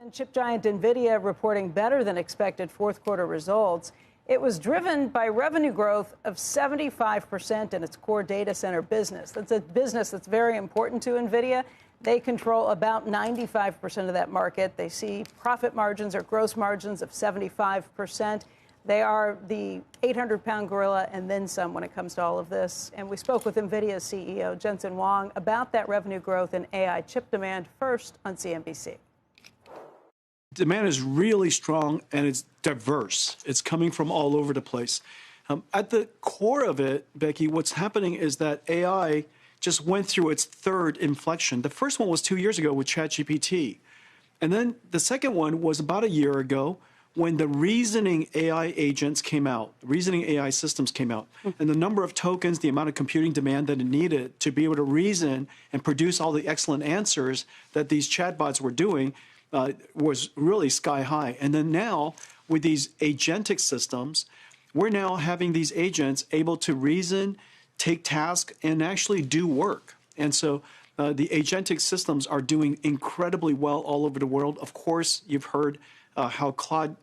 And chip giant Nvidia reporting better than expected fourth quarter results. It was driven by revenue growth of 75% in its core data center business. That's a business that's very important to Nvidia. They control about 95% of that market. They see profit margins or gross margins of 75%. They are the 800-pound gorilla and then some when it comes to all of this. And we spoke with Nvidia CEO Jensen Huang about that revenue growth and AI chip demand first on CNBC. Demand is really strong and it's diverse. It's coming from all over the place. At the core of it, Becky, what's happening is that AI just went through its third inflection. The first one was 2 years ago with ChatGPT. And then the second one was about a year ago when the reasoning AI agents came out, reasoning AI systems came out. And the number of tokens, the amount of computing demand that it needed to be able to reason and produce all the excellent answers that these chatbots were doing was really sky high. And then now, with these agentic systems, we're now having these agents able to reason, take tasks, and actually do work. And so the agentic systems are doing incredibly well all over the world. Of course, you've heard how Claude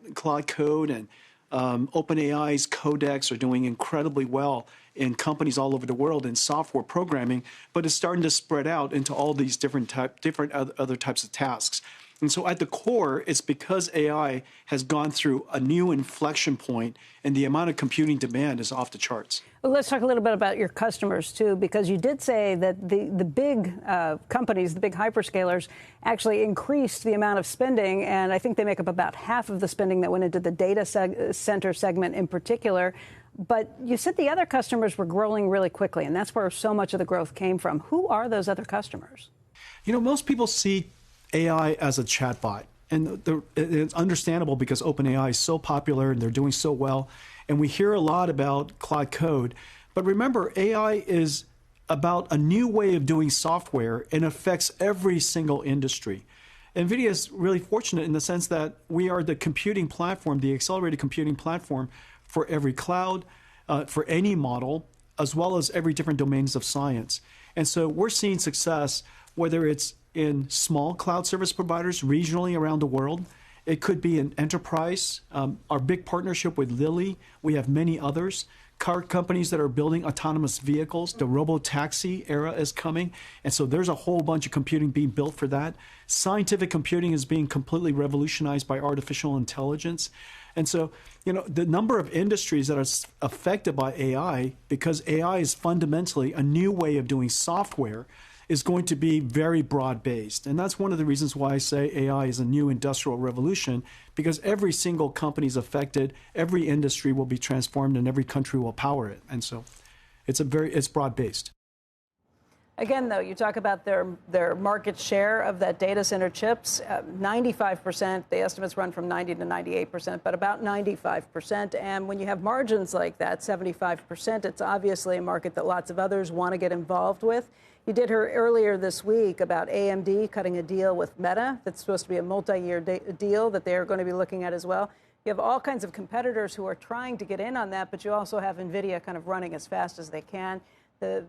Code and OpenAI's Codex are doing incredibly well in companies all over the world in software programming, but it's starting to spread out into all these different other types of tasks. And so at the core, it's because AI has gone through a new inflection point and the amount of computing demand is off the charts. Well, let's talk a little bit about your customers, too, because you did say that the big companies, the big hyperscalers, actually increased the amount of spending. And I think they make up about half of the spending that went into the data center segment in particular. But you said the other customers were growing really quickly, and that's where so much of the growth came from. Who are those other customers? You know, most people see AI as a chatbot. And it's understandable because OpenAI is so popular and they're doing so well. And we hear a lot about Claude Code. But remember, AI is about a new way of doing software and affects every single industry. NVIDIA is really fortunate in the sense that we are the computing platform, the accelerated computing platform for every cloud, for any model, as well as every different domains of science. And so we're seeing success, whether it's in small cloud service providers regionally around the world. It could be an enterprise. Our big partnership with Lilly. We have many others. Car companies that are building autonomous vehicles. The robo-taxi era is coming. And so there's a whole bunch of computing being built for that. Scientific computing is being completely revolutionized by artificial intelligence. And so, you know, the number of industries that are affected by AI, because AI is fundamentally a new way of doing software, is going to be very broad-based. And that's one of the reasons why I say AI is a new industrial revolution, because every single company is affected, every industry will be transformed, and every country will power it. And so it's broad-based. Again, though, you talk about their market share of that data center chips, 95%. The estimates run from 90 to 98%, but about 95%. And when you have margins like that, 75%, it's obviously a market that lots of others want to get involved with. You did hear earlier this week about AMD cutting a deal with Meta that's supposed to be a multi-year deal that they're going to be looking at as well. You have all kinds of competitors who are trying to get in on that, but you also have Nvidia kind of running as fast as they can. The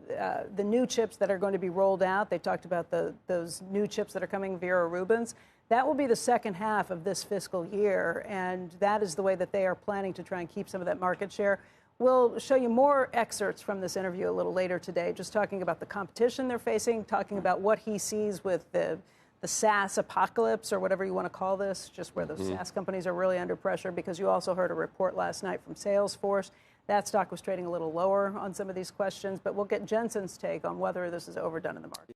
new chips that are going to be rolled out, they talked about those new chips that are coming, Vera Rubins. That will be the second half of this fiscal year, and that is the way that they are planning to try and keep some of that market share. We'll show you more excerpts from this interview a little later today, just talking about the competition they're facing, talking about what he sees with the SaaS apocalypse, or whatever you want to call this, just where those SaaS companies are really under pressure, because you also heard a report last night from Salesforce. That stock was trading a little lower on some of these questions, but we'll get Jensen's take on whether this is overdone in the market.